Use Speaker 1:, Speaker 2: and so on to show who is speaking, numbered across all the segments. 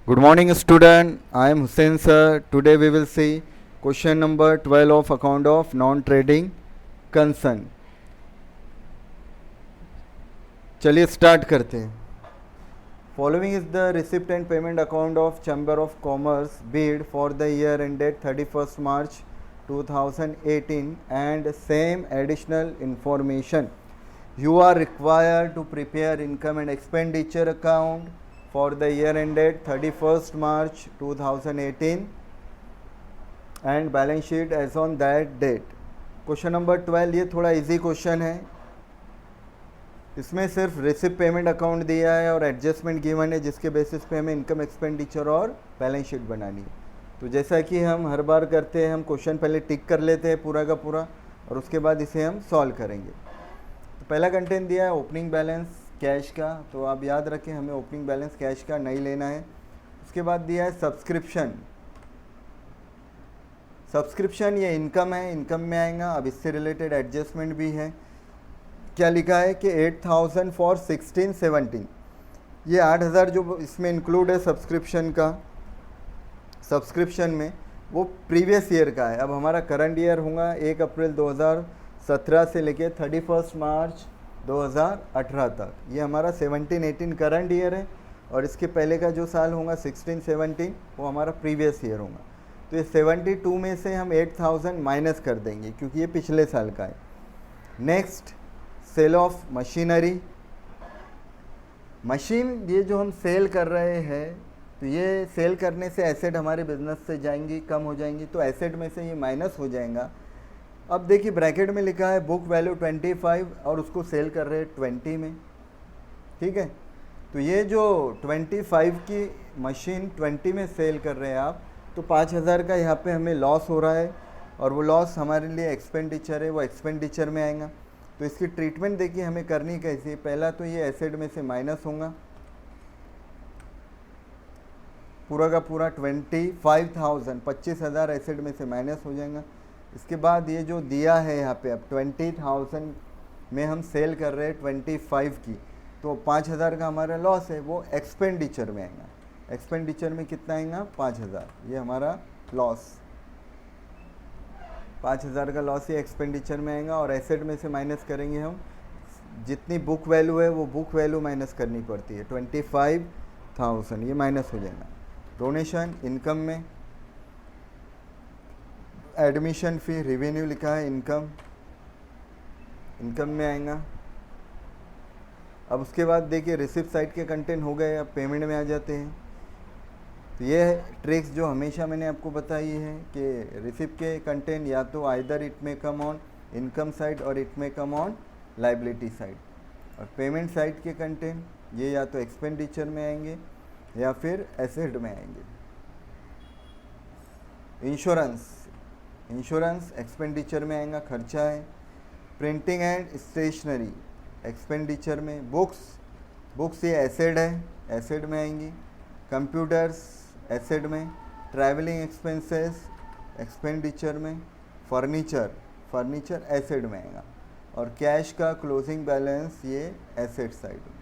Speaker 1: Good morning, student. I am Hussein sir. Today we will see question number 12 of account of non-trading concern. चलिए start करते हैं. Following is the receipt and payment account of Chamber of Commerce bid for the year ended 31st March 2018 and same additional information. You are required to prepare income and expenditure account for the year ended 31st March 2018 and balance sheet as on that date. Question number 12 ये थोड़ा easy question है. इसमें सिर्फ receipt payment account दिया है और adjustment given है जिसके बेसिस पे हमें इनकम एक्सपेंडिचर और बैलेंस शीट बनानी है. तो जैसा कि हम हर बार करते हैं, हम क्वेश्चन पहले टिक कर लेते हैं पूरा का पूरा और उसके बाद इसे हम सॉल्व करेंगे. तो पहला कंटेंट दिया है ओपनिंग बैलेंस कैश का, तो आप याद रखें हमें ओपनिंग बैलेंस कैश का नहीं लेना है. उसके बाद दिया है सब्सक्रिप्शन. सब्सक्रिप्शन ये इनकम है, इनकम में आएगा. अब इससे रिलेटेड एडजस्टमेंट भी है. क्या लिखा है कि 8,000 फॉर 16-17. ये 8,000 जो इसमें इंक्लूड है सब्सक्रिप्शन का, सब्सक्रिप्शन में वो प्रीवियस ईयर का है. अब हमारा करंट ईयर होगा 1 अप्रैल 2017 से लेके 31 मार्च 2018 तक. ये हमारा 17-18 करंट ईयर है और इसके पहले का जो साल होगा 16-17 वो हमारा प्रीवियस ईयर होगा. तो ये 72 में से हम 8,000 माइनस कर देंगे क्योंकि ये पिछले साल का है. Next sale of machinery. Machine ये जो हम सेल कर रहे हैं तो ये सेल करने से एसेट हमारे बिजनेस से जाएंगी, कम हो जाएंगी, तो एसेट में से ये माइनस हो जाएगा. अब देखिए ब्रैकेट में लिखा है बुक वैल्यू 25 और उसको सेल कर रहे हैं 20 में. ठीक है, तो ये जो 25 की मशीन 20 में सेल कर रहे हैं आप, तो 5,000 का यहाँ पे हमें लॉस हो रहा है और वो लॉस हमारे लिए एक्सपेंडिचर है, वो एक्सपेंडिचर में आएगा. तो इसकी ट्रीटमेंट देखिए हमें करनी कैसी है. पहला तो ये एसेट में से माइनस होगा पूरा का पूरा 25,000, 25,000 एसेट में से माइनस हो जाएगा. इसके बाद ये जो दिया है यहाँ पे अब 20,000 में हम सेल कर रहे हैं 25 की, तो 5,000 का हमारा लॉस है, वो एक्सपेंडिचर में आएगा. एक्सपेंडिचर में कितना आएगा 5,000. ये हमारा लॉस 5,000 का लॉस ये एक्सपेंडिचर में आएगा. और एसेट में से माइनस करेंगे हम, जितनी बुक वैल्यू है वो बुक वैल्यू माइनस करनी पड़ती है. 25,000 ये माइनस हो जाएगा. डोनेशन इनकम में, एडमिशन फी रेवेन्यू लिखा है इनकम, इनकम में आएगा. अब उसके बाद देखिए रिसिप्ट साइड के कंटेंट हो गए, अब पेमेंट में आ जाते हैं. तो ये ट्रिक्स जो हमेशा मैंने आपको बताई है कि रिसिप्ट के कंटेंट या तो आइदर इट में कम ऑन इनकम साइड और इट में कम ऑन लाइबिलिटी साइड, और पेमेंट साइड के कंटेंट ये या तो एक्सपेंडिचर में आएंगे या फिर एसेट में आएंगे. इंश्योरेंस, इंश्योरेंस एक्सपेंडिचर में आएगा, खर्चा है. प्रिंटिंग एंड स्टेशनरी एक्सपेंडिचर में. बुक्स, बुक्स ये एसेट है, एसेट में आएंगी. कंप्यूटर्स एसेट में. ट्रैवलिंग एक्सपेंसेस एक्सपेंडिचर में. फर्नीचर, फर्नीचर एसेट में आएगा. और कैश का क्लोजिंग बैलेंस ये एसेट साइड में,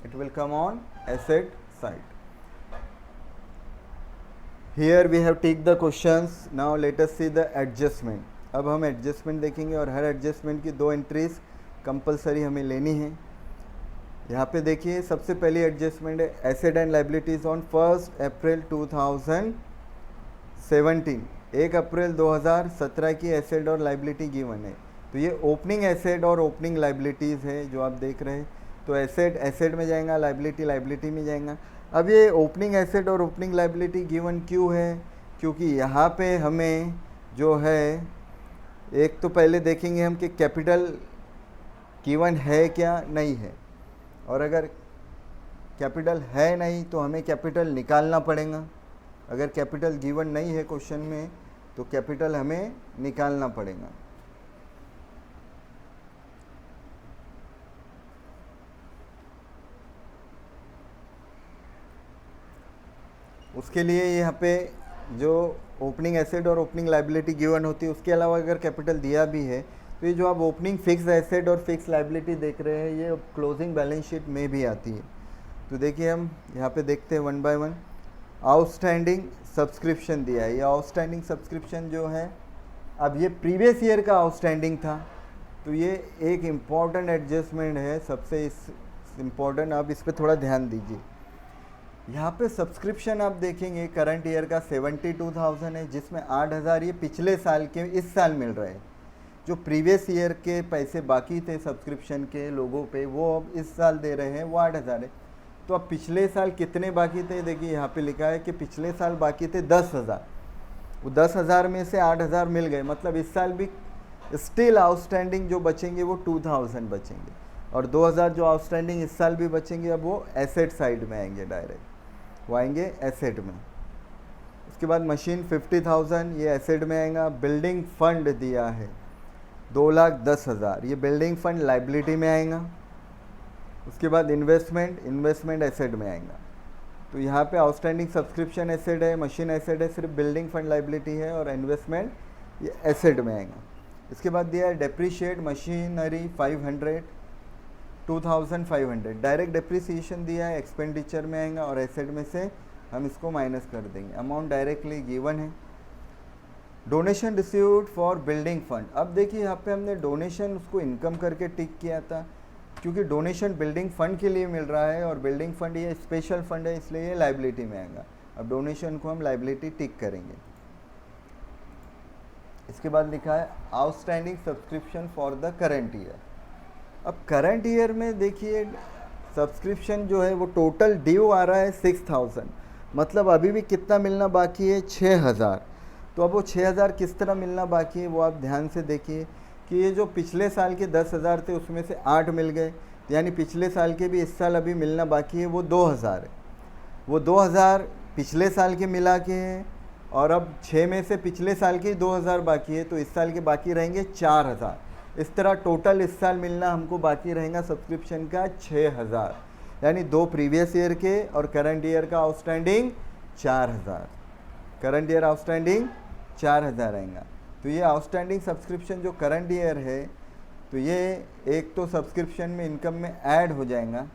Speaker 1: it will come on asset side. Here we have take the questions. Now let us see the adjustment. अब हम एडजस्टमेंट देखेंगे और हर एडजस्टमेंट की 2 एंट्रीज कंपलसरी हमें लेनी है. यहाँ पे देखिए सबसे पहली एडजस्टमेंट है asset and liabilities on 1 April 2017. 1 April 2017 की एसेट और लाइबिलिटी गिवन है. तो ये ओपनिंग एसेट और ओपनिंग लाइबिलिटीज़ है जो आप देख रहे हैं. तो एसेट एसेट में जाएगा, लाइबिलिटी लाइबिलिटी में जाएगा. अब ये ओपनिंग एसेट और ओपनिंग लाइबिलिटी गिवन क्यों है? क्योंकि यहाँ पे हमें जो है एक तो पहले देखेंगे हम कि कैपिटल गिवन है क्या नहीं है, और अगर कैपिटल है नहीं तो हमें कैपिटल निकालना पड़ेगा. अगर कैपिटल गिवन नहीं है क्वेश्चन में तो कैपिटल हमें निकालना पड़ेगा. उसके लिए यहाँ पे जो ओपनिंग एसेट और ओपनिंग लाइबिलिटी गिवन होती है उसके अलावा अगर कैपिटल दिया भी है तो ये जो आप ओपनिंग फिक्स एसेट और फिक्स लाइबिलिटी देख रहे हैं ये क्लोजिंग बैलेंस शीट में भी आती है. तो देखिए हम यहाँ पे देखते हैं one by one. Outstanding subscription दिया है। ये आउटस्टैंडिंग सब्सक्रिप्शन जो है, अब ये प्रीवियस ईयर का आउटस्टैंडिंग था, तो ये एक इम्पॉर्टेंट एडजस्टमेंट है, सबसे इम्पॉर्टेंट। आप इस पर थोड़ा ध्यान दीजिए। यहाँ पे सब्सक्रिप्शन आप देखेंगे करंट ईयर का 72,000 है, जिसमें 8,000 ये पिछले साल के इस साल मिल रहे हैं। जो प्रीवियस ईयर के पैसे बाकी थे सब्सक्रिप्शन के लोगों पे, वो अब इस साल दे रहे हैं, वो 8,000 है। तो अब पिछले साल कितने बाकी थे, देखिए यहाँ पे लिखा है कि पिछले साल बाकी थे 10,000। वो 10,000 में से 8,000 मिल गए, मतलब इस साल भी स्टिल आउटस्टैंडिंग जो बचेंगे वो 2,000 बचेंगे, और 2,000 जो आउटस्टैंडिंग इस साल भी बचेंगे, अब वो एसेट साइड में आएंगे, डायरेक्ट वो आएंगे एसेट में। उसके बाद मशीन 50,000 ये एसेट में आएगा। बिल्डिंग फंड दिया है 2,10,000, ये बिल्डिंग फंड लाइबिलिटी में आएगा। उसके बाद इन्वेस्टमेंट एसेट में आएगा। तो यहाँ पे आउटस्टैंडिंग सब्सक्रिप्शन एसेट है, मशीन एसेट है, सिर्फ बिल्डिंग फंड लाइबिलिटी है, और इन्वेस्टमेंट ये एसेट में आएगा। इसके बाद दिया है डेप्रीशिएट मशीनरी 500, 2,500 डायरेक्ट डेप्रीसिएशन दिया है, एक्सपेंडिचर में आएगा, और एसेट में से हम इसको माइनस कर देंगे। अमाउंट डायरेक्टली गिवन है। Donation received for building fund, अब देखिए यहाँ पे हमने डोनेशन उसको इनकम करके टिक किया था, क्योंकि डोनेशन बिल्डिंग फंड के लिए मिल रहा है, और बिल्डिंग फंड ये स्पेशल फंड है, इसलिए ये लाइबिलिटी में आएगा। अब डोनेशन को हम लाइबिलिटी टिक करेंगे। इसके बाद लिखा है outstanding subscription for the current year. अब करंट ईयर में देखिए सब्सक्रिप्शन जो है वो टोटल ड्यू आ रहा है 6,000, मतलब अभी भी कितना मिलना बाकी है, 6,000। तो अब वो 6,000 किस तरह मिलना बाकी है वो आप ध्यान से देखिए कि ये जो पिछले साल के 10,000 थे उसमें से 8 मिल गए, यानी पिछले साल के भी इस साल अभी मिलना बाकी है, वो 2,000 है। वो 2,000 पिछले साल के मिला के हैं, और अब 6 में से पिछले साल के 2,000 बाकी है, तो इस साल के बाकी रहेंगे 4,000। इस तरह टोटल इस साल मिलना हमको बाकी रहेगा सब्सक्रिप्शन का 6,000, यानी 2 प्रीवियस ईयर के और करंट ईयर का आउटस्टैंडिंग 4,000। करंट ईयर आउटस्टैंडिंग 4,000 आएगा। तो ये आउटस्टैंडिंग सब्सक्रिप्शन जो करंट ईयर है, तो ये एक तो सब्सक्रिप्शन में इनकम में ऐड हो जाएगा,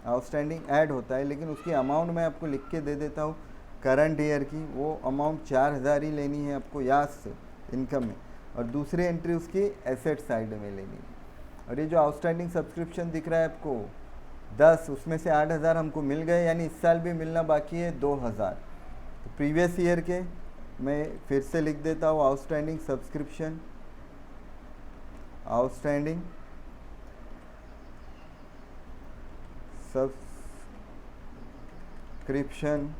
Speaker 1: आउटस्टैंडिंग ऐड होता है, लेकिन उसकी अमाउंट मैं आपको लिख के दे देता हूँ करंट ईयर की, वो अमाउंट 4,000 ही लेनी है आपको याद से इनकम में, और दूसरी एंट्री उसकी एसेट साइड में लेनी है। और ये जो आउटस्टैंडिंग सब्सक्रिप्शन दिख रहा है आपको 10, उसमें से 8,000 हमको मिल गए, यानी इस साल भी मिलना बाकी है 2,000। तो प्रीवियस ईयर के मैं फिर से लिख देता हूँ outstanding subscription, outstanding subscription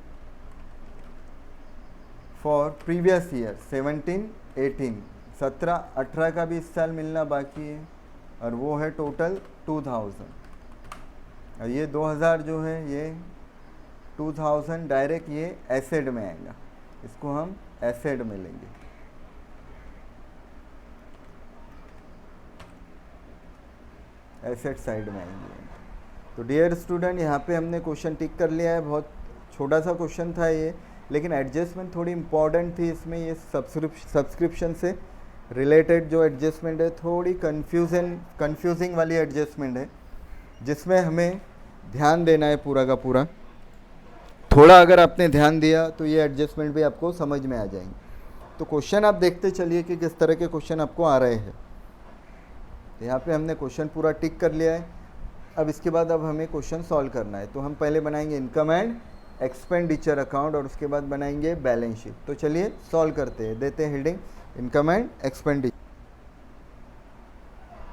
Speaker 1: for previous year 17-18, 17-18 का भी इस साल मिलना बाकी है, और वो है टोटल 2,000। और ये 2,000 जो है ये 2,000 डायरेक्ट ये एसेट में आएगा, इसको हम एसेट में लेंगे। एसेट साइड में आएंगे। तो डियर स्टूडेंट यहाँ पे हमने क्वेश्चन टिक कर लिया है, बहुत छोटा सा क्वेश्चन था ये, लेकिन एडजस्टमेंट थोड़ी इंपॉर्टेंट थी इसमें। ये सब्सक्रिप्शन से रिलेटेड जो एडजस्टमेंट है थोड़ी कंफ्यूजिंग वाली एडजस्टमेंट है, जिसमें हमें ध्यान देना है पूरा का पूरा। थोड़ा अगर आपने ध्यान दिया तो ये एडजस्टमेंट भी आपको समझ में आ जाएंगे। तो क्वेश्चन आप देखते चलिए कि किस तरह के क्वेश्चन आपको आ रहे हैं। यहाँ पे हमने क्वेश्चन पूरा टिक कर लिया है। अब इसके बाद अब हमें क्वेश्चन सॉल्व करना है। तो हम पहले बनाएंगे इनकम एंड एक्सपेंडिचर अकाउंट, और उसके बाद बनाएंगे बैलेंस शीट। तो चलिए सॉल्व करते हैं। देते हैं heading income and expenditure.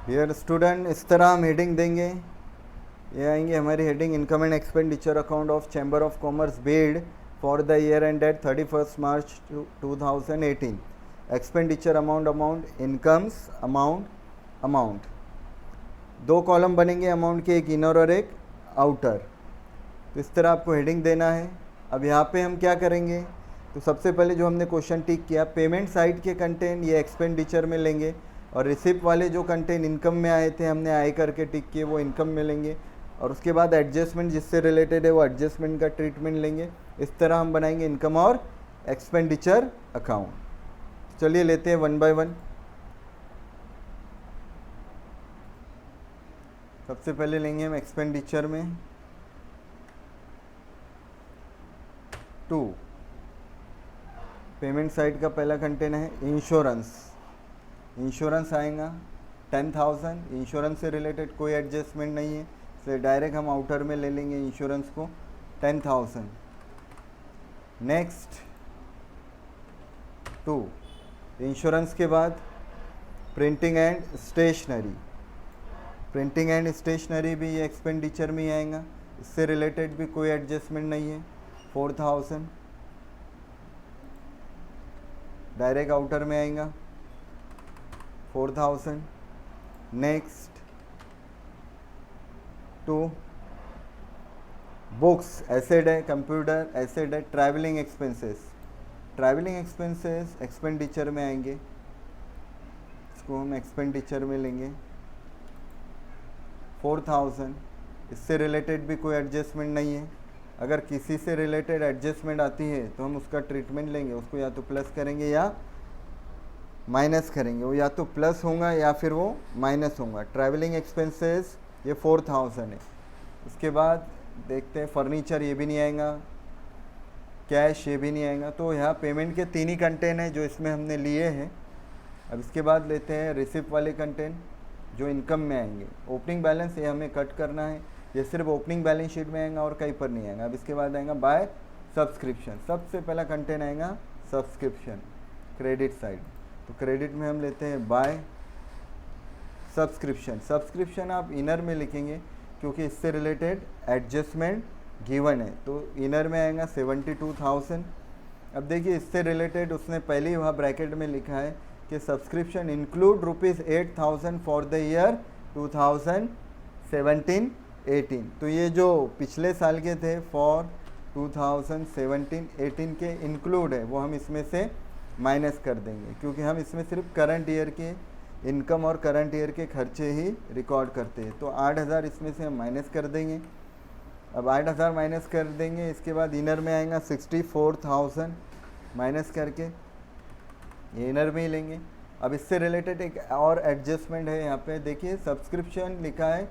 Speaker 1: Dear student, इस तरह हम हेडिंग देंगे। ये आएंगे हमारी heading income and expenditure account of chamber of commerce Beed for the year ended 31 March 2018। Expenditure amount, incomes amount. 2 column बनेंगे अमाउंट के, एक इनर और एक आउटर। तो इस तरह आपको हेडिंग देना है। अब यहाँ पे हम क्या करेंगे, तो सबसे पहले जो हमने क्वेश्चन टिक किया, पेमेंट साइड के कंटेंट ये एक्सपेंडिचर में लेंगे, और रिसिप्ट वाले जो कंटेंट इनकम में आए थे हमने आए करके टिक किए, वो इनकम में लेंगे, और उसके बाद एडजस्टमेंट जिससे रिलेटेड है वो एडजस्टमेंट का ट्रीटमेंट लेंगे। इस तरह हम बनाएंगे इनकम और एक्सपेंडिचर अकाउंट। चलिए लेते हैं 1 बाय 1। सबसे पहले लेंगे हम एक्सपेंडिचर में 2, पेमेंट साइड का पहला कंटेंट है इंश्योरेंस। इंश्योरेंस आएगा 10,000। इंश्योरेंस से रिलेटेड कोई एडजस्टमेंट नहीं है, इसलिए डायरेक्ट हम आउटर में ले लेंगे इंश्योरेंस को 10,000। नेक्स्ट 2, इंश्योरेंस के बाद printing and stationery. Printing and stationery भी ये एक्सपेंडिचर में ही आएगा, इससे रिलेटेड भी कोई एडजस्टमेंट नहीं है, 4,000 डायरेक्ट आउटर में आएगा 4,000। नेक्स्ट 2, बुक्स एसेड है, कंप्यूटर एसेड है, travelling expenses. Travelling expenses expenditure में आएंगे, इसको हम एक्सपेंडिचर में लेंगे 4,000। इससे रिलेटेड भी कोई एडजस्टमेंट नहीं है। अगर किसी से रिलेटेड एडजस्टमेंट आती है तो हम उसका ट्रीटमेंट लेंगे, उसको या तो प्लस करेंगे या माइनस करेंगे। वो या तो प्लस होगा या फिर वो माइनस होगा। ट्रैवलिंग एक्सपेंसेस ये 4,000 है। उसके बाद देखते हैं फर्नीचर, ये भी नहीं आएगा, कैश ये भी नहीं आएगा। तो यहाँ पेमेंट के 3 ही कंटेंट हैं जो इसमें हमने लिए हैं। अब इसके बाद लेते हैं रिसिप्ट वाले कंटेंट जो इनकम में आएंगे। ओपनिंग बैलेंस ये हमें कट करना है, ये सिर्फ ओपनिंग बैलेंस शीट में आएगा और कहीं पर नहीं आएगा। अब इसके बाद आएगा बाय सब्सक्रिप्शन। सबसे पहला कंटेंट आएगा सब्सक्रिप्शन, क्रेडिट साइड। तो क्रेडिट में हम लेते हैं बाय सब्सक्रिप्शन। सब्सक्रिप्शन आप इनर में लिखेंगे क्योंकि इससे रिलेटेड एडजस्टमेंट गिवन है। तो इनर में आएगा 72,000। अब देखिए इससे रिलेटेड उसने पहले ही वहाँ ब्रैकेट में लिखा है कि subscription include ₹8,000 for the year 2017-18। तो ये जो पिछले साल के थे फॉर 2017-18 के इंक्लूड है, वो हम इसमें से माइनस कर देंगे क्योंकि हम इसमें सिर्फ करंट ईयर के इनकम और करंट ईयर के खर्चे ही रिकॉर्ड करते हैं। तो 8,000 इसमें से हम माइनस कर देंगे। अब 8,000 माइनस कर देंगे, इसके बाद इनर में आएगा 64,000 माइनस करके, ये इनर में ही लेंगे। अब इससे रिलेटेड एक और एडजस्टमेंट है यहाँ पे, देखिए सब्सक्रिप्शन लिखा है,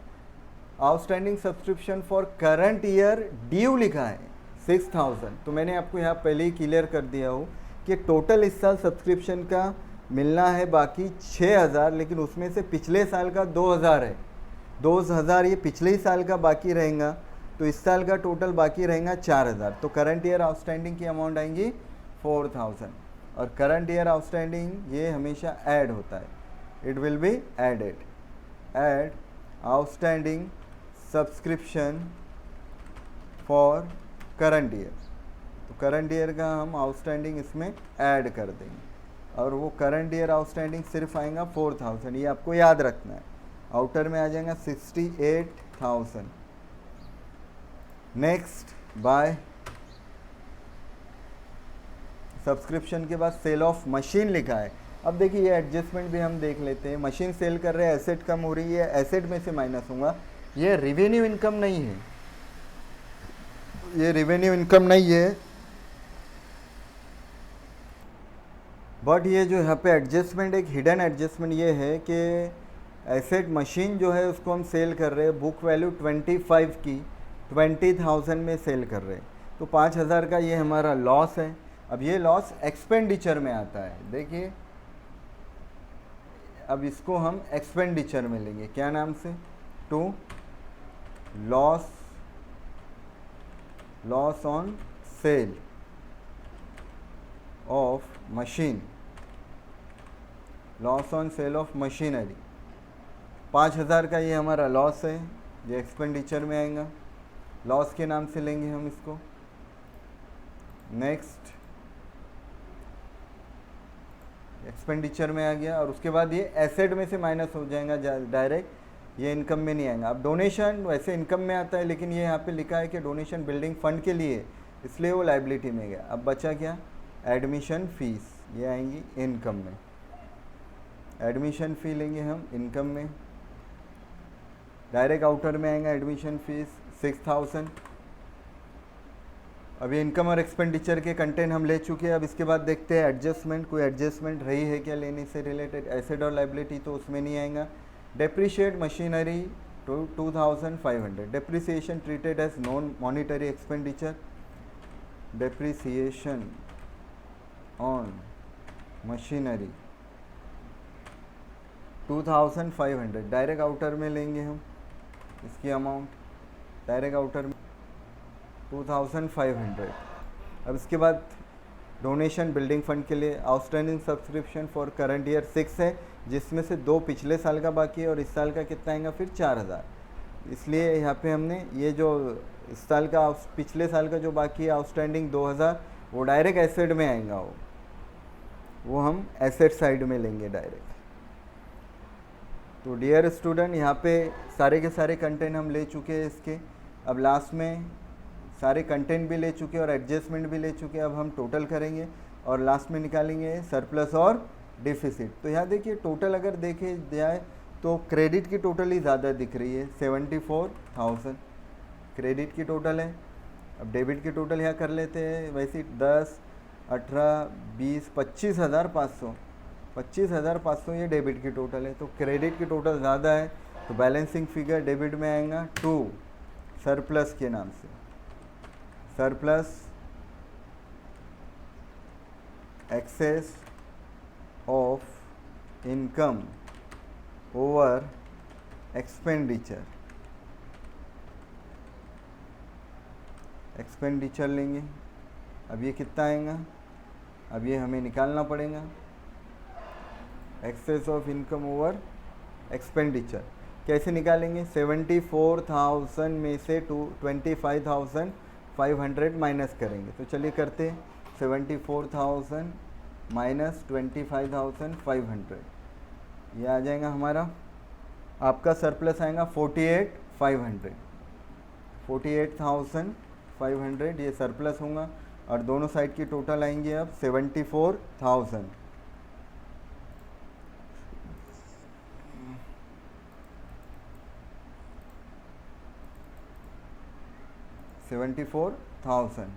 Speaker 1: outstanding subscription for current year due लिखा है 6,000। तो मैंने आपको यहाँ पहले ही क्लियर कर दिया हो कि टोटल इस साल सब्सक्रिप्शन का मिलना है बाकी 6,000, लेकिन उसमें से पिछले साल का 2,000 है। 2,000 ये पिछले ही साल का बाकी रहेगा, तो इस साल का टोटल बाकी रहेगा 4,000। तो करंट ईयर आउटस्टैंडिंग की अमाउंट आएंगी 4,000। और करंट ईयर आउटस्टैंडिंग ये हमेशा ऐड होता है, it will be added. Add outstanding subscription for current year. तो करंट ईयर का हम आउटस्टैंडिंग इसमें ऐड कर देंगे और वो करंट ईयर आउटस्टैंडिंग सिर्फ आएगा 4,000। ये आपको याद रखना है। आउटर में आ जाएगा 68,000। नेक्स्ट बाय सब्सक्रिप्शन के बाद सेल ऑफ मशीन लिखा है। अब देखिए ये एडजस्टमेंट भी हम देख लेते हैं। मशीन सेल कर रहे हैं, एसेट कम हो रही है, एसेट में से माइनस होगा। ये रिवेन्यू इनकम नहीं है, ये रिवेन्यू इनकम नहीं है, बट ये जो यहाँ पे एडजस्टमेंट एक हिडन एडजस्टमेंट ये है कि एसेट मशीन जो है उसको हम सेल कर रहे हैं, बुक वैल्यू 25 की 20,000 में सेल कर रहे हैं। तो 5,000 का ये हमारा लॉस है। अब ये लॉस एक्सपेंडिचर में आता है। देखिए अब इसको हम एक्सपेंडिचर में लेंगे, क्या नाम से, to loss on sale of machine, loss on sale of machinery. 5,000 का ये हमारा लॉस है, ये एक्सपेंडिचर में आएगा, लॉस के नाम से लेंगे हम इसको। नेक्स्ट एक्सपेंडिचर में आ गया और उसके बाद ये एसेट में से माइनस हो जाएगा डायरेक्ट, ये इनकम में नहीं आएगा। अब डोनेशन वैसे इनकम में आता है, लेकिन ये यहाँ पे लिखा है कि डोनेशन बिल्डिंग फंड के लिए, इसलिए वो लाइबिलिटी में गया। अब बचा क्या, एडमिशन फीस, ये आएंगी इनकम में। एडमिशन फ़ी लेंगे हम इनकम में, डायरेक्ट आउटर में आएगा एडमिशन फीस 6,000। अब ये इनकम और एक्सपेंडिचर के कंटेंट हम ले चुके हैं। अब इसके बाद देखते हैं एडजस्टमेंट, कोई एडजस्टमेंट रही है क्या लेने से रिलेटेड। एसेट और लाइबिलिटी तो उसमें नहीं आएगा। Depreciate machinery 2,500, depreciation treated as non monetary expenditure. Depreciation on machinery 2500, direct outer में लेंगे हम इसकी अमाउंट, डायरेक्ट आउटर में 2500। अब इसके बाद डोनेशन बिल्डिंग फंड के लिए outstanding subscription for current year 6 है, जिसमें से 2 पिछले साल का बाकी है और इस साल का कितना आएगा फिर 4000। इसलिए यहाँ पे हमने ये जो इस साल का पिछले साल का जो बाकी है आउटस्टैंडिंग 2000, वो डायरेक्ट एसेट में आएगा, वो हम एसेट साइड में लेंगे डायरेक्ट। तो डियर स्टूडेंट, यहाँ पे सारे के सारे कंटेंट हम ले चुके हैं इसके। अब लास्ट में सारे कंटेंट भी ले चुके हैं और एडजस्टमेंट भी ले चुके हैं। अब हम टोटल करेंगे और लास्ट में निकालेंगे सरप्लस और डिफिसिट। तो यहाँ देखिए टोटल अगर देखे जाए तो क्रेडिट की टोटल ही ज़्यादा दिख रही है, 74,000 क्रेडिट की टोटल है। अब डेबिट की टोटल यहाँ कर लेते हैं, वैसे 10, 18, 20, 25,500, 25,500 ये डेबिट की टोटल है। तो क्रेडिट की टोटल ज़्यादा है, तो बैलेंसिंग फिगर डेबिट में आएगा 2 सरप्लस के नाम से, surplus excess of income over expenditure, expenditure लेंगे। अब ये कितना आएगा, अब ये हमें निकालना पड़ेगा, excess of income over expenditure. कैसे निकालेंगे, 74,000 में से 25,500 माइनस करेंगे। तो चलिए करते हैं, 74,000 माइनस 25,500, ये आ जाएगा हमारा। आपका सरप्लस आएगा 48,500, 48,500 ये सरप्लस होगा और दोनों साइड की टोटल आएंगे अब 74,000। 74,000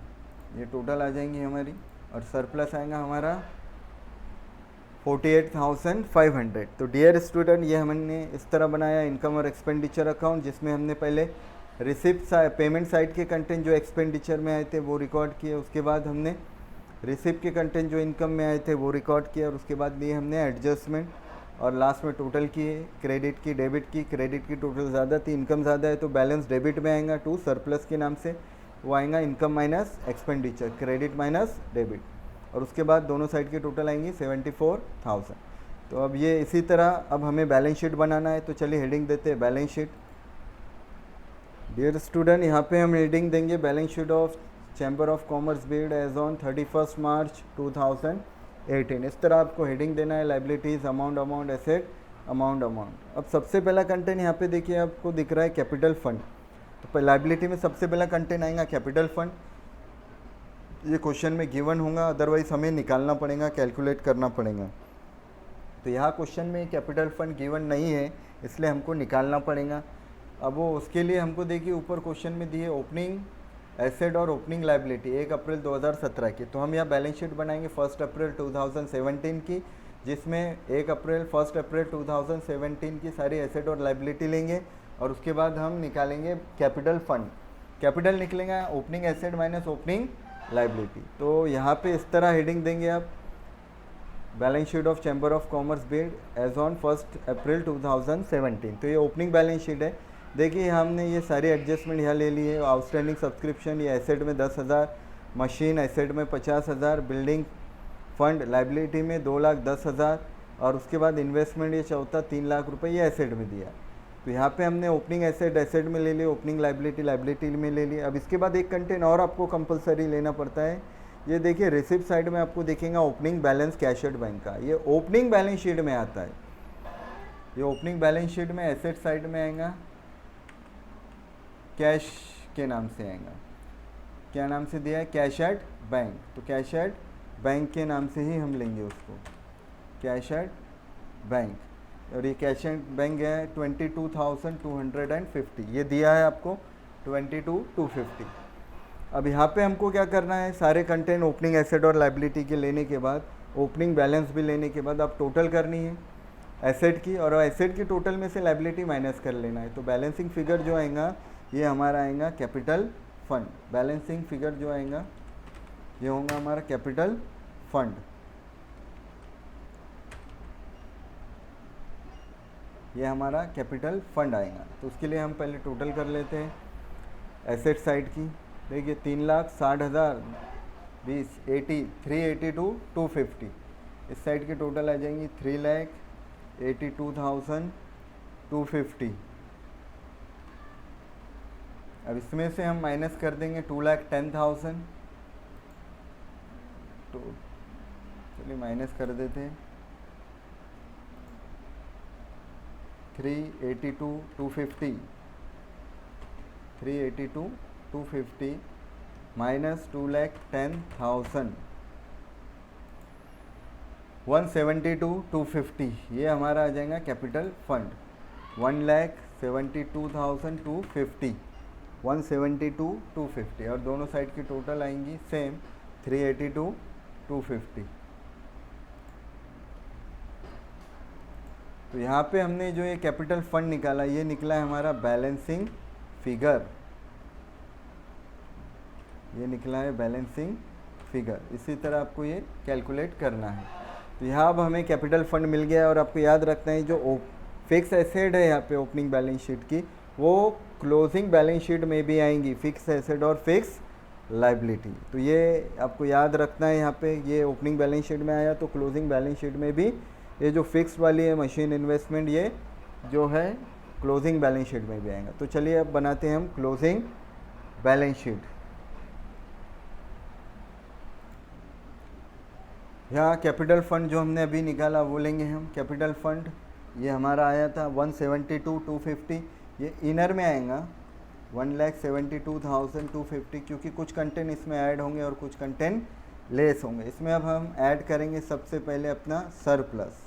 Speaker 1: ये टोटल आ जाएंगी हमारी और सरप्लस आएगा हमारा 48,500। तो डियर स्टूडेंट, ये हमने इस तरह बनाया इनकम और एक्सपेंडिचर अकाउंट, जिसमें हमने पहले रिसिप्ट पेमेंट साइड के कंटेंट जो एक्सपेंडिचर में आए थे वो रिकॉर्ड किए, उसके बाद हमने रिसिप्ट के कंटेंट जो इनकम में आए थे वो रिकॉर्ड किया और उसके बाद लिए हमने एडजस्टमेंट और लास्ट में टोटल किए, क्रेडिट की डेबिट की। क्रेडिट की टोटल ज़्यादा थी, इनकम ज़्यादा है, तो बैलेंस डेबिट में आएगा 2 सरप्लस के नाम से, वो आएगा income minus expenditure, credit minus debit, और उसके बाद दोनों साइड की टोटल आएंगी 74,000। तो अब ये इसी तरह अब हमें बैलेंस शीट बनाना है, तो चलिए हेडिंग देते हैं बैलेंस शीट। डियर स्टूडेंट, यहाँ पे हम हेडिंग देंगे balance sheet of chamber of commerce Beed as on 31 March 2018। इस तरह आपको हेडिंग देना है, liabilities, amount, amount, asset, amount, amount. अब सबसे पहला कंटेंट यहाँ पे देखिए आपको दिख रहा है कैपिटल फंड। तो लाइबिलिटी में सबसे पहला कंटेंट आएगा कैपिटल फंड। ये क्वेश्चन में गिवन होगा, अदरवाइज हमें निकालना पड़ेगा, कैलकुलेट करना पड़ेगा। तो यहाँ क्वेश्चन में कैपिटल फंड गिवन नहीं है, इसलिए हमको निकालना पड़ेगा। अब वो उसके लिए हमको देखिए ऊपर क्वेश्चन में दिए ओपनिंग एसेट और ओपनिंग लाइबिलिटी 1 अप्रैल 2017 की। तो हम यहाँ बैलेंस शीट बनाएंगे 1 अप्रैल 2017 की, जिसमें 1 अप्रैल 2017 की सारी एसेट और लाइबिलिटी लेंगे और उसके बाद हम निकालेंगे कैपिटल फंड। कैपिटल निकलेगा opening asset minus opening liability. तो यहाँ पे इस तरह हेडिंग देंगे आप, balance sheet of chamber of commerce Beed as on 1 April 2017। तो ये ओपनिंग बैलेंस शीट है। देखिए हमने ये सारी एडजस्टमेंट यहाँ ले ली है। आउटस्टैंडिंग सब्सक्रिप्शन ये एसेट में 10,000, मशीन एसेट में 50,000, बिल्डिंग फंड लाइबिलिटी में 2,10,000 और उसके बाद इन्वेस्टमेंट ये चौथा 3 लाख रुपए ये एसेट में दिया। तो यहाँ पे हमने ओपनिंग एसेट एसेट में ले ली, ओपनिंग लाइबिलिटी लाइबिलिटी में ले ली। अब इसके बाद एक कंटेंट और आपको कंपलसरी लेना पड़ता है। ये देखिए रिसिप्ट साइड में आपको देखेगा opening balance cash at bank का, ये ओपनिंग बैलेंस शीट में आता है। ये ओपनिंग बैलेंस शीट में एसेट साइड में आएगा, कैश के नाम से आएगा। क्या नाम से दिया है, कैश एट बैंक। तो कैश एट बैंक के नाम से ही हम लेंगे उसको, कैश एट बैंक। और ये कैश एट बैंक है 22,250, ये दिया है आपको 22,250। अब यहाँ पे हमको क्या करना है, सारे कंटेंट ओपनिंग एसेट और लाइबिलिटी के लेने के बाद, ओपनिंग बैलेंस भी लेने के बाद अब टोटल करनी है एसेट की, और एसेट की टोटल में से लाइबिलिटी माइनस कर लेना है। तो बैलेंसिंग फिगर जो आएगा ये हमारा आएगा कैपिटल फंड। बैलेंसिंग फिगर जो आएगा ये होगा हमारा कैपिटल फंड। ये हमारा कैपिटल फंड आएगा। तो उसके लिए हम पहले टोटल कर लेते हैं एसेट साइड की। देखिए 3,60,000 20 80 382 250। इस साइड की टोटल आ जाएंगी 3,82,250। अब इसमें से हम माइनस कर देंगे 2,10,000। तो चलिए माइनस कर देते हैं 382,250 382,250 माइनस 2,10,000 172,250। ये हमारा आ जाएगा कैपिटल फंड 1,72,250 172,250। और दोनों साइड की टोटल आएंगी सेम 382,250। तो यहाँ पे हमने जो ये कैपिटल फंड निकाला, ये निकला है हमारा बैलेंसिंग फिगर। ये निकला है बैलेंसिंग फिगर। इसी तरह आपको ये कैलकुलेट करना है। तो यहाँ अब हमें कैपिटल फंड मिल गया। और आपको याद रखना है जो फिक्स एसेट है यहाँ पे ओपनिंग बैलेंस शीट की, वो क्लोजिंग बैलेंस शीट में भी आएंगी, फिक्स एसेट और फिक्स लाइबिलिटी। तो ये आपको याद रखना है। यहाँ पे ये ओपनिंग बैलेंस शीट में आया तो क्लोजिंग बैलेंस शीट में भी ये जो फिक्स वाली है मशीन इन्वेस्टमेंट, ये जो है क्लोजिंग बैलेंस शीट में भी आएगा। तो चलिए अब बनाते हैं हम क्लोजिंग बैलेंस शीट। यहाँ कैपिटल फंड जो हमने अभी निकाला वो लेंगे हम। कैपिटल फंड ये हमारा आया था 172,250। ये इनर में आएगा 1,72,250, क्योंकि कुछ कंटेंट इसमें ऐड होंगे और कुछ कंटेंट लेस होंगे। इसमें अब हम ऐड करेंगे सबसे पहले अपना सरप्लस।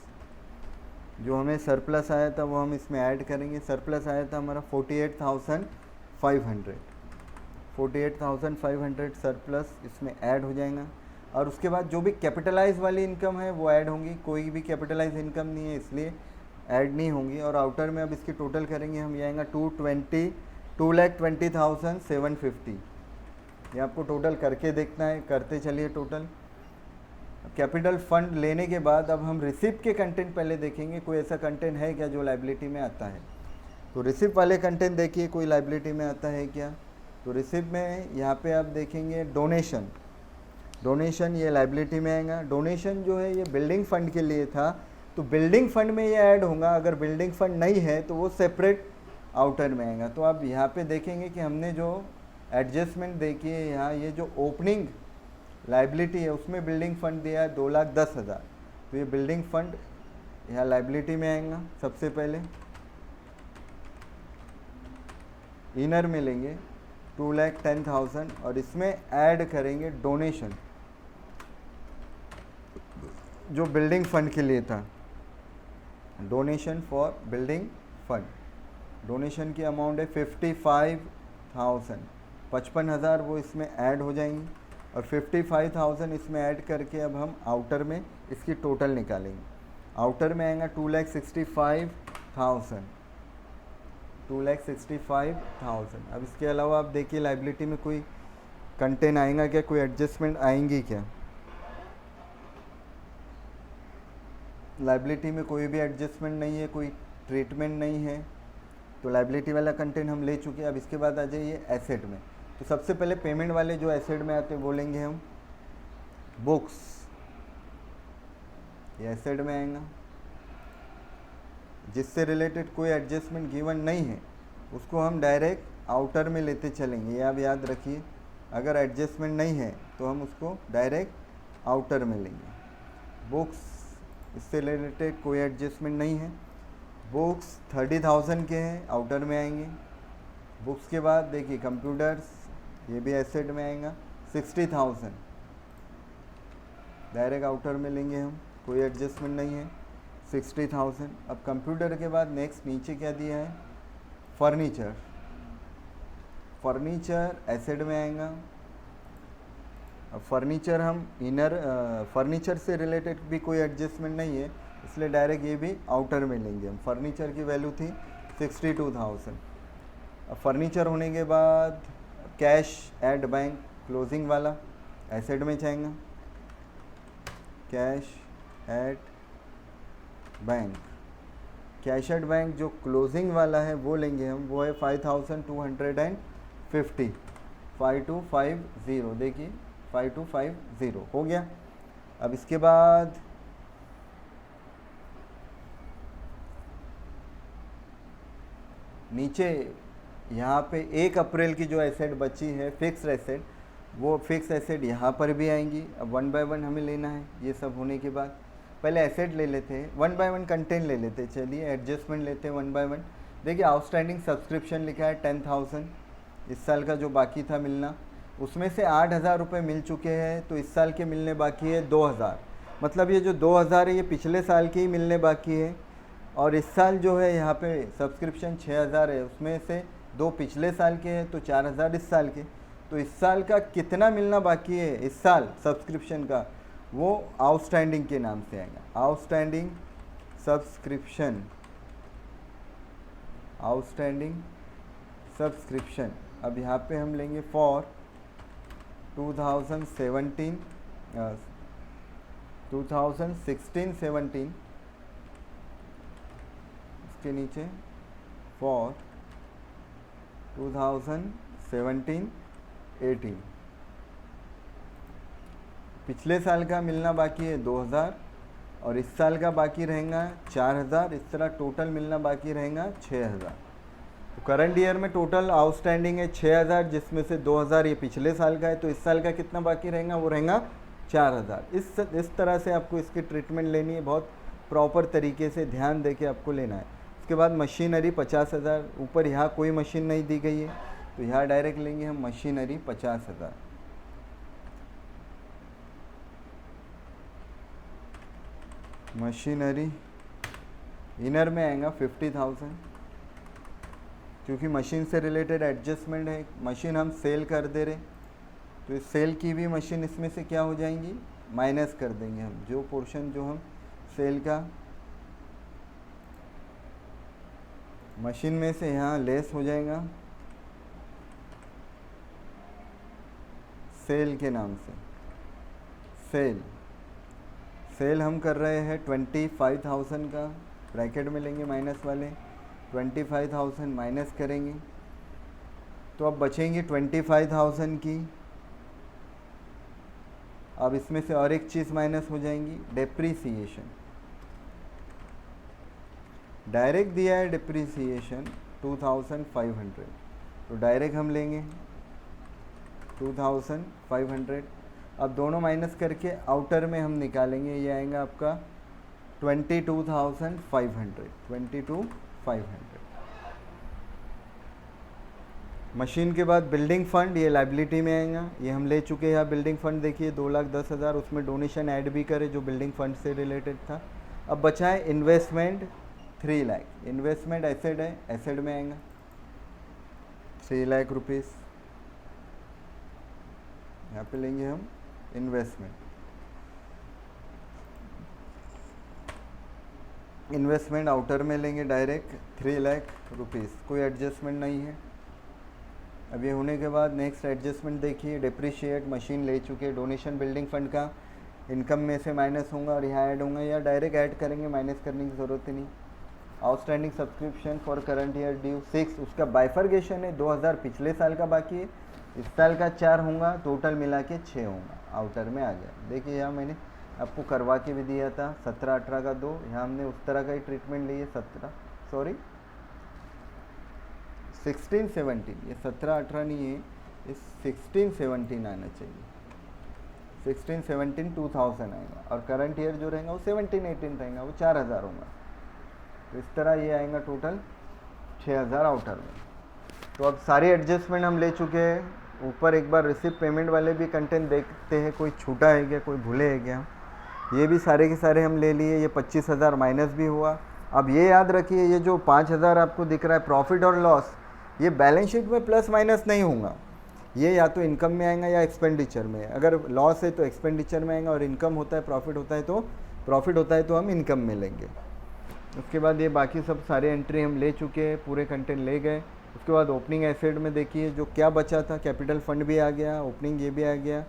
Speaker 1: जो हमें सरप्लस आया था वो हम इसमें ऐड करेंगे। सरप्लस आया था हमारा 48,500 48,500 सरप्लस इसमें ऐड हो जाएगा। और उसके बाद जो भी कैपिटलाइज वाली इनकम है वो ऐड होंगी। कोई भी कैपिटलाइज इनकम नहीं है इसलिए ऐड नहीं होंगी। और आउटर में अब इसकी टोटल करेंगे हम, ये आएगा 2,20,750। ये आपको टोटल करके देखना है, करते चलिए टोटल। कैपिटल फंड लेने के बाद अब हम रिसिप्ट के कंटेंट पहले देखेंगे, कोई ऐसा कंटेंट है क्या जो लाइबिलिटी में आता है। तो रिसिप्ट वाले कंटेंट देखिए कोई लाइबिलिटी में आता है क्या। तो रिसिप्ट में यहाँ पे आप देखेंगे डोनेशन। डोनेशन ये लाइबिलिटी में आएगा। डोनेशन जो है ये बिल्डिंग फंड के लिए था, तो बिल्डिंग फंड में ये ऐड होगा। अगर बिल्डिंग फंड नहीं है तो वो सेपरेट आउटर में आएगा। तो आप यहाँ पे देखेंगे कि हमने जो एडजस्टमेंट देखी है यहाँ, ये जो ओपनिंग लाइबिलिटी है उसमें बिल्डिंग फंड दिया है 2,10,000। तो ये बिल्डिंग फंड यहाँ लाइबिलिटी में आएगा। सबसे पहले इनर में लेंगे 2,10,000 और इसमें ऐड करेंगे डोनेशन जो बिल्डिंग फंड के लिए था। Donation for building fund, donation की अमाउंट है 55,000। 55,000 वो इसमें ऐड हो जाएंगी। और 55,000 इसमें ऐड करके अब हम आउटर में इसकी टोटल निकालेंगे। आउटर में आएगा 2,65,000 2,65,000। अब इसके अलावा आप देखिए लाइबिलिटी में कोई कंटेंट आएगा क्या, कोई एडजस्टमेंट आएंगी क्या। लाइबिलिटी में कोई भी एडजस्टमेंट नहीं है, कोई ट्रीटमेंट नहीं है। तो लाइबिलिटी वाला कंटेंट हम ले चुके हैं। अब इसके बाद आ जाइए एसेट में। तो सबसे पहले पेमेंट वाले जो एसेट में आते हैं वो लेंगे हम बुक्स। ये एसेट में आएगा। जिससे रिलेटेड कोई एडजस्टमेंट गिवन नहीं है उसको हम डायरेक्ट आउटर में लेते चलेंगे। ये आप याद रखिए, अगर एडजस्टमेंट नहीं है तो हम उसको डायरेक्ट आउटर में लेंगे। बुक्स, इससे रिलेटेड कोई एडजस्टमेंट नहीं है। बुक्स 30,000 के हैं, आउटर में आएंगे। बुक्स के बाद देखिए कंप्यूटर्स, ये भी एसेट में आएगा 60,000, डायरेक्ट आउटर में लेंगे हम, कोई एडजस्टमेंट नहीं है 60,000। अब कंप्यूटर के बाद नेक्स्ट नीचे क्या दिया है, फर्नीचर। फर्नीचर एसेट में आएगा। अब फर्नीचर हम इनर फर्नीचर से रिलेटेड भी कोई एडजस्टमेंट नहीं है इसलिए डायरेक्ट ये भी आउटर में लेंगे हम। फर्नीचर की वैल्यू थी 62,000। अब फर्नीचर होने के बाद कैश एट बैंक क्लोजिंग वाला, एसेट में जाएगा, cash at bank. Cash at bank जो क्लोजिंग वाला है वो लेंगे हम, वो है 5250, 5250, देखिए 5250 हो गया। अब इसके बाद नीचे यहाँ पे 1 अप्रैल की जो एसेट बची है फिक्स्ड एसेट, वो फिक्स एसेट यहाँ पर भी आएंगी। अब 1 बाय 1 हमें लेना है। ये सब होने के बाद पहले एसेट ले लेते हैं, 1 बाय 1 कंटेंट ले लेते हैं। चलिए एडजस्टमेंट लेते हैं 1 बाय 1। देखिए आउटस्टैंडिंग सब्सक्रिप्शन लिखा है 10,000, इस साल का जो बाकी था मिलना, उसमें से 8,000 रुपये मिल चुके हैं, तो इस साल के मिलने बाकी है 2,000। मतलब ये जो 2,000 है ये पिछले साल के ही मिलने बाकी है, और इस साल जो है यहाँ पे सब्सक्रिप्शन 6,000 है, उसमें से 2 पिछले साल के हैं, तो 4,000 इस साल के। तो इस साल का कितना मिलना बाकी है इस साल सब्सक्रिप्शन का, वो आउटस्टैंडिंग के नाम से आएगा। Outstanding subscription, outstanding subscription. अब यहाँ पे हम लेंगे फॉर 2016-17 इसके नीचे फॉर 2017-18। पिछले साल का मिलना बाकी है 2,000 और इस साल का बाकी रहेगा 4,000, इस तरह टोटल मिलना बाकी रहेगा 6,000। तो करंट ईयर में टोटल आउटस्टैंडिंग है 6,000, जिसमें से 2,000 ये पिछले साल का है, तो इस साल का कितना बाकी रहेगा, वो रहेगा 4,000। इस तरह से आपको इसकी ट्रीटमेंट लेनी है, बहुत प्रॉपर तरीके से ध्यान दे के आपको लेना है। उसके बाद मशीनरी 50,000, ऊपर यहाँ कोई मशीन नहीं दी गई है, तो यहाँ डायरेक्ट लेंगे हम मशीनरी 50,000। मशीनरी इनर में आएगा 50,000, क्योंकि मशीन से रिलेटेड एडजस्टमेंट है। मशीन हम सेल कर दे रहे, तो इस सेल की भी मशीन इसमें से क्या हो जाएंगी, माइनस कर देंगे हम। जो पोर्शन जो हम सेल का मशीन में से यहाँ लेस हो जाएगा सेल के नाम से। सेल हम कर रहे हैं 25,000 का, ब्रैकेट में लेंगे माइनस वाले, 25,000 माइनस करेंगे तो अब बचेंगी 25,000 की। अब इसमें से और एक चीज़ माइनस हो जाएंगी, डेप्रीसिएशन। डायरेक्ट दिया है डेप्रीसिएशन 2,500, तो डायरेक्ट हम लेंगे 2,500। अब दोनों माइनस करके आउटर में हम निकालेंगे, ये आएगा आपका 22,500, 22,500। मशीन के बाद बिल्डिंग फंड, ये लाइबिलिटी में आएगा, ये हम ले चुके हैं। यहाँ बिल्डिंग फंड देखिए 2,10,000, उसमें डोनेशन ऐड भी करे जो बिल्डिंग फंड से रिलेटेड था। अब बचा है इन्वेस्टमेंट 3 लाख। इन्वेस्टमेंट एसेट है, एसेट में आएगा 3 लाख रुपीज़, यहाँ पे लेंगे हम इन्वेस्टमेंट। इन्वेस्टमेंट आउटर में लेंगे डायरेक्ट 3 लाख रुपीज़, कोई एडजस्टमेंट नहीं है। अब ये होने के बाद नेक्स्ट एडजस्टमेंट देखिए, डिप्रिशिएट मशीन ले चुके, डोनेशन बिल्डिंग फंड का इनकम में से माइनस होगा और यहाँ ऐड होगा, या डायरेक्ट ऐड करेंगे, माइनस करने की ज़रूरत ही नहीं। Outstanding subscription for current year due 6, उसका बाइफर्गेशन है, 2,000 पिछले साल का बाकी है, इस साल का 4 होगा, टोटल मिला के 6 होगा, आउटर में आ गया। देखिए यहाँ मैंने आपको करवा के भी दिया था 17-18 का 2, यहाँ हमने उस तरह का ही ट्रीटमेंट ली है 16-17, ये 17-18 नहीं है, ये 16-17 आना चाहिए। 16-17 2,000 आएगा, और करंट ईयर जो रहेगा वो 17-18 रहेगा, वो 4,000 होगा। तो इस तरह ये आएगा टोटल 6,000 आउटर में। तो अब सारी एडजस्टमेंट हम ले चुके हैं। ऊपर एक बार रिसिप्ट पेमेंट वाले भी कंटेंट देखते हैं, कोई छूटा है क्या, कोई भूले है क्या। ये भी सारे के सारे हम ले लिए। ये 25,000 माइनस भी हुआ। अब ये याद रखिए, ये जो 5,000 आपको दिख रहा है प्रॉफिट और लॉस, ये बैलेंस शीट में प्लस माइनस नहीं होगा, ये या तो इनकम में आएगा या एक्सपेंडिचर में। अगर लॉस है तो एक्सपेंडिचर में आएगा, और इनकम होता है, प्रॉफिट होता है तो हम इनकम में लेंगे। उसके बाद ये बाकी सब सारे एंट्री हम ले चुके हैं, पूरे कंटेंट ले गए। उसके बाद ओपनिंग एसेट में देखिए जो क्या बचा था, कैपिटल फंड भी आ गया, ओपनिंग ये भी आ गया,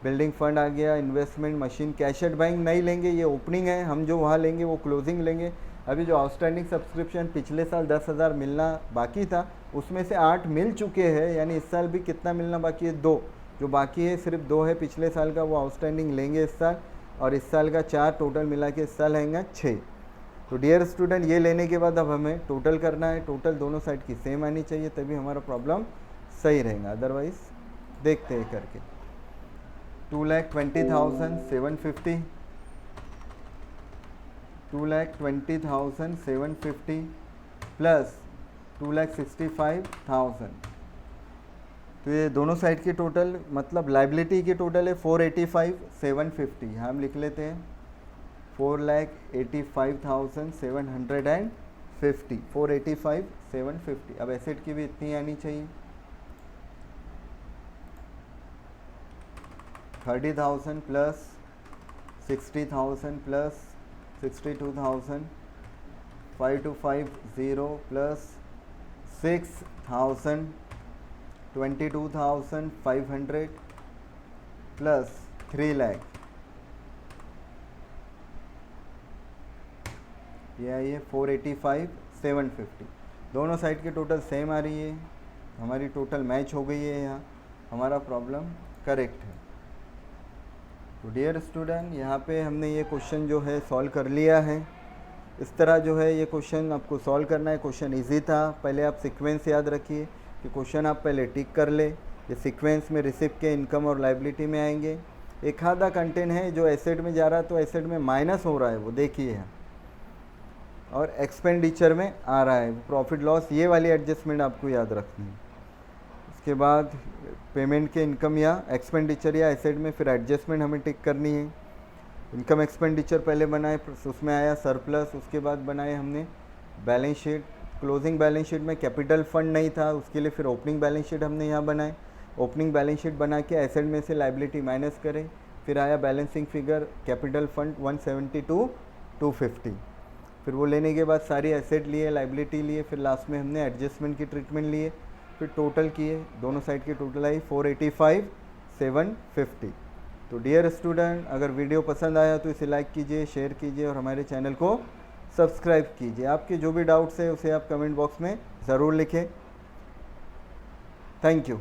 Speaker 1: बिल्डिंग फंड आ गया, investment, machine, cash at bank नहीं लेंगे, ये ओपनिंग है, हम जो वहाँ लेंगे वो क्लोजिंग लेंगे। अभी जो आउटस्टैंडिंग सब्सक्रिप्शन पिछले साल 10,000 मिलना बाकी था, उसमें से 8 मिल चुके हैं, यानी इस साल भी कितना मिलना बाकी है, 2। जो बाकी है सिर्फ 2 है पिछले साल का, वो आउटस्टैंडिंग लेंगे इस साल, और इस साल का 4 टोटल मिला के इस साल आएगा 6। तो डियर स्टूडेंट, ये लेने के बाद अब हमें टोटल करना है, टोटल दोनों साइड की सेम आनी चाहिए, तभी हमारा प्रॉब्लम सही रहेगा, अदरवाइज देखते हैं करके। 2,20,750, 2,20,750 प्लस 2,65,000, तो ये दोनों साइड की टोटल मतलब लाइबिलिटी की टोटल है 485,750, यहाँ हम लिख लेते हैं 4,85,750, 485,750। अब एसेट की भी इतनी आनी चाहिए, 30,000 plus 60,000 plus 62,000, 5250 plus 6,000, 22,500 plus 3 lakh, ये आई है 485,750। दोनों साइड की टोटल सेम आ रही है, हमारी टोटल मैच हो गई है, यहाँ हमारा प्रॉब्लम करेक्ट है। तो डियर स्टूडेंट, यहाँ पे हमने ये क्वेश्चन जो है सॉल्व कर लिया है। इस तरह जो है ये क्वेश्चन आपको सॉल्व करना है। क्वेश्चन इजी था, पहले आप सीक्वेंस याद रखिए कि क्वेश्चन आप पहले टिक कर ले, ये सीक्वेंस में रिसिप्ट के इनकम और लाइबिलिटी में आएंगे। एक आधा कंटेंट है जो एसेट में जा रहा है तो एसेट में माइनस हो रहा है, वो देखिए यहाँ, और एक्सपेंडिचर में आ रहा है प्रॉफिट लॉस, ये वाली एडजस्टमेंट आपको याद रखनी है। उसके बाद पेमेंट के इनकम या एक्सपेंडिचर या एसेट में फिर एडजस्टमेंट हमें टिक करनी है। इनकम एक्सपेंडिचर पहले बनाए, उसमें आया सरप्लस, उसके बाद बनाए हमने balance sheet. Closing balance sheet में कैपिटल फंड नहीं था, उसके लिए फिर ओपनिंग बैलेंस शीट हमने यहाँ बनाए। ओपनिंग बैलेंस शीट बना के एसेट में से लाइबिलिटी माइनस करें, फिर आया बैलेंसिंग फिगर कैपिटल फंड 172,250। फिर वो लेने के बाद सारी एसेट लिए, लाइबिलिटी लिए, फिर लास्ट में हमने एडजस्टमेंट की ट्रीटमेंट लिए, फिर टोटल किए, दोनों साइड की टोटल आई 485,750। तो डियर स्टूडेंट, अगर वीडियो पसंद आया तो इसे लाइक कीजिए, शेयर कीजिए और हमारे चैनल को सब्सक्राइब कीजिए। आपके जो भी डाउट्स है उसे आप कमेंट बॉक्स में ज़रूर लिखें। Thank you.